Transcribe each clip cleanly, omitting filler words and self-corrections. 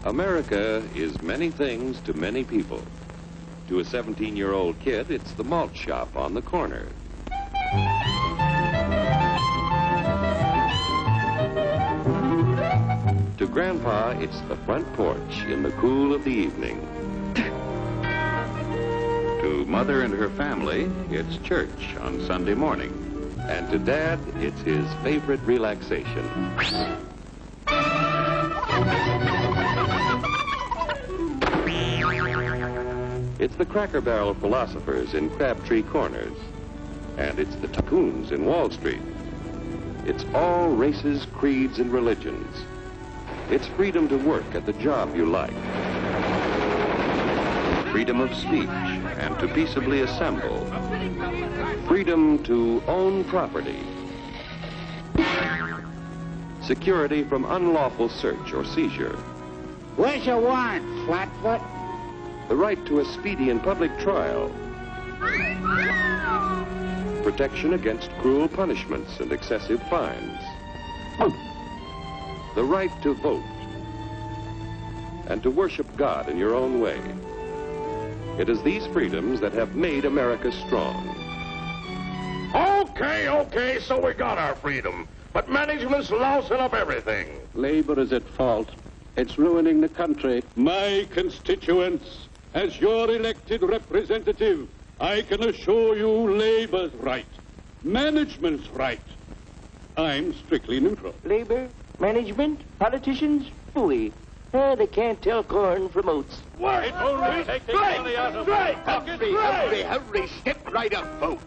America is many things to many people. To a 17-year-old kid, it's the malt shop on the corner. To Grandpa, it's the front porch in the cool of the evening. To Mother and her family, it's church on Sunday morning. And to Dad, it's his favorite relaxation. It's the Cracker Barrel philosophers in Crabtree Corners. And it's the tycoons in Wall Street. It's all races, creeds, and religions. It's freedom to work at the job you like. Freedom of speech and to peaceably assemble. Freedom to own property. Security from unlawful search or seizure. Where's your warrant, Flatfoot? The right to a speedy and public trial. Protection against cruel punishments and excessive fines. The right to vote. And to worship God in your own way. It is these freedoms that have made America strong. Okay, so we got our freedom. But management's lousing up everything. Labor is at fault. It's ruining the country. My constituents, as your elected representative, I can assure you Labor's right. Management's right. I'm strictly neutral. Labor, management, politicians, phooey. They can't tell corn from oats. Wait! Hurry, step right up, folks.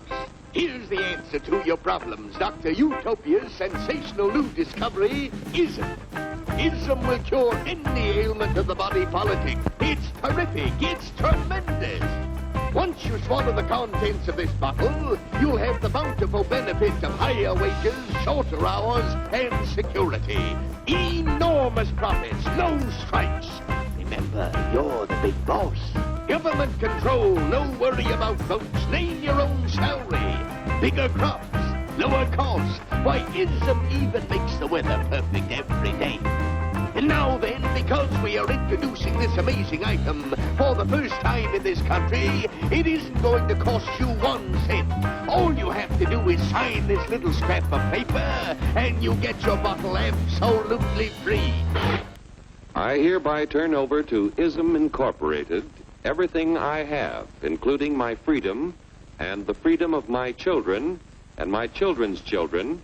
Here's the answer to your problems. Dr. Utopia's sensational new discovery, Ism. Ism will cure any ailment of the body politic. It's terrific. It's tremendous. Once you swallow the contents of this bottle, you'll have the bountiful benefit of higher wages, shorter hours, and security. Enormous profits, no strikes. Remember, you're the big boss. Government control, no worry about votes. Name your own salary. Bigger crops, lower costs. Why, Ism even makes the weather perfect every day. And now then, because we are introducing this amazing item for the first time in this country, it isn't going to cost you 1 cent. All you have to do is sign this little scrap of paper, and you get your bottle absolutely free. I hereby turn over to Ism Incorporated everything I have, including my freedom and the freedom of my children and my children's children,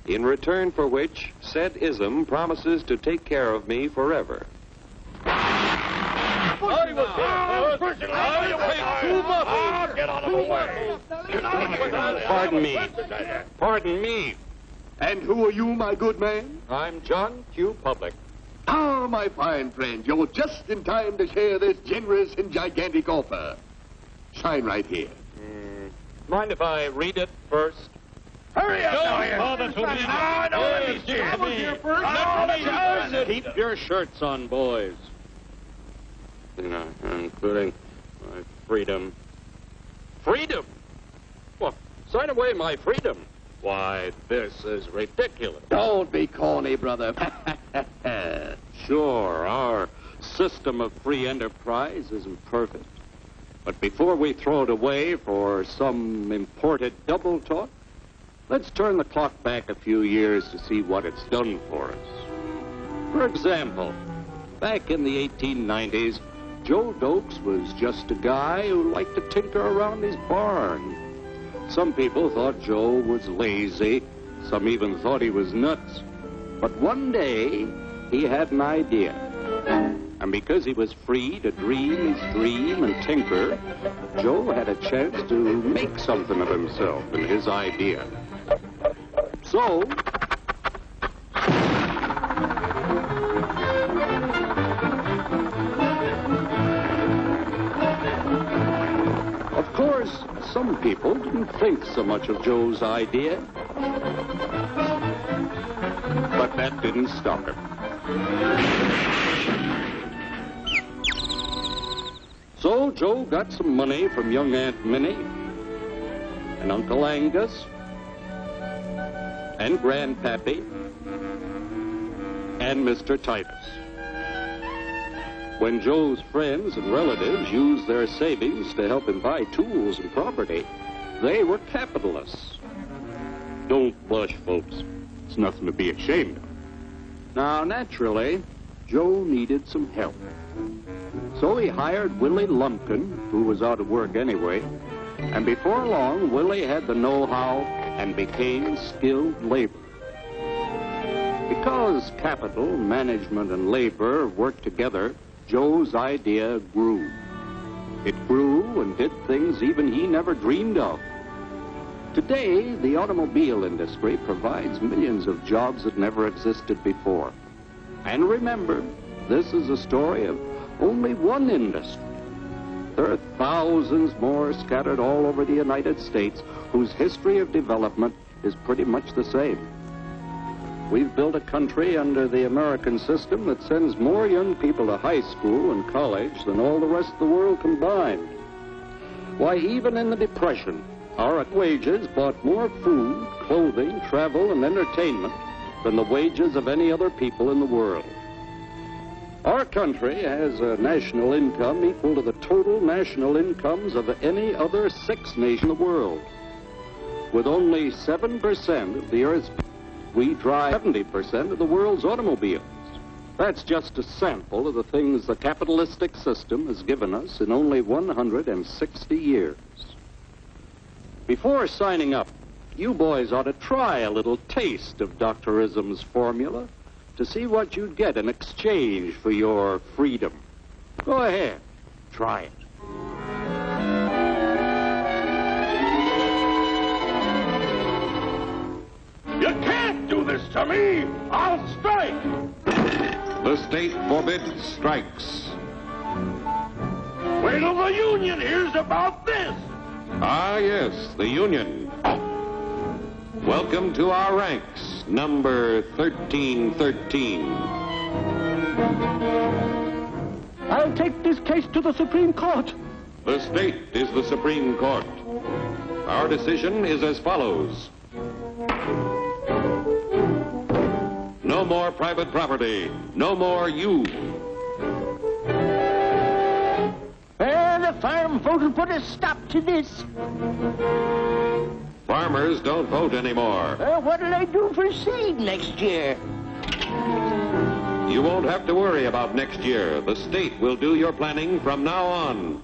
in return for which said Ism promises to take care of me forever. Pardon me. And who are you, my good man? I'm John Q. Public. Ah, my fine friend, you're just in time to share this generous and gigantic offer. Sign right here. Mind if I read it first? Hurry up! Keep your shirts on, boys. Including my freedom. Freedom? Well, sign away my freedom. Why, this is ridiculous. Don't be corny, brother. Sure, our system of free enterprise isn't perfect. But before we throw it away for some imported double talk, let's turn the clock back a few years to see what it's done for us. For example, back in the 1890s, Joe Dokes was just a guy who liked to tinker around his barn. Some people thought Joe was lazy. Some even thought he was nuts. But one day, he had an idea. And because he was free to dream his dream and tinker, Joe had a chance to make something of himself and his idea. So, of course, some people didn't think so much of Joe's idea. But that didn't stop him. So Joe got some money from young Aunt Minnie and Uncle Angus and Grandpappy and Mr. Titus. When Joe's friends and relatives used their savings to help him buy tools and property, they were capitalists. Don't blush, folks. It's nothing to be ashamed of. Now, naturally, Joe needed some help. So he hired Willie Lumpkin, who was out of work anyway, and before long, Willie had the know-how and became skilled labor. Because capital, management, and labor worked together, Joe's idea grew. It grew and did things even he never dreamed of. Today, the automobile industry provides millions of jobs that never existed before. And remember, this is a story of only one industry. There are thousands more scattered all over the United States whose history of development is pretty much the same. We've built a country under the American system that sends more young people to high school and college than all the rest of the world combined. Why, even in the Depression, our wages bought more food, clothing, travel, and entertainment than the wages of any other people in the world. Our country has a national income equal to the total national incomes of any other 6 nations in the world. With only 7% of the Earth's people, we drive 70% of the world's automobiles. That's just a sample of the things the capitalistic system has given us in only 160 years. Before signing up, you boys ought to try a little taste of Dr. Ism's formula to see what you'd get in exchange for your freedom. Go ahead, try it. You can't do this to me! I'll strike! The state forbids strikes. Wait till the union hears about this! Ah, yes, the union. Welcome to our ranks, number 1313. I'll take this case to the Supreme Court. The state is the Supreme Court. Our decision is as follows. No more private property. No more you. The farm vote will put a stop to this. Farmers don't vote anymore. What'll I do for seed next year? You won't have to worry about next year. The state will do your planning from now on.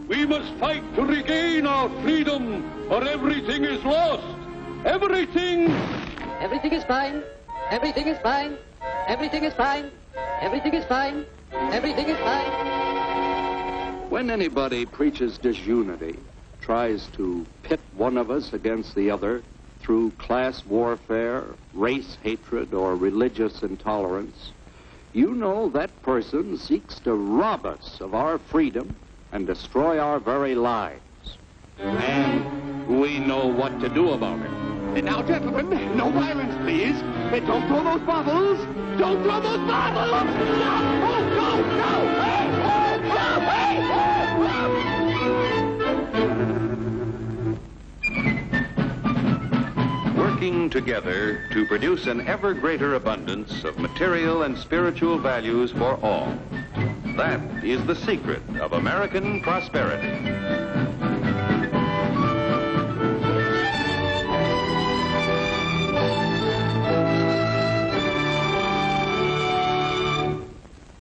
We must fight to regain our freedom, or everything is lost. Everything! Everything is fine. Everything is fine. Everything is fine. Everything is fine. Everything is fine. When anybody preaches disunity, tries to pit one of us against the other through class warfare, race hatred, or religious intolerance, you know that person seeks to rob us of our freedom and destroy our very lives. And we know what to do about it. Now, gentlemen, no violence, please. Don't throw those bottles. Don't throw those bottles. No! Oh, no! No! Hey! Oh, no! Hey! Working together to produce an ever greater abundance of material and spiritual values for all. That is the secret of American prosperity.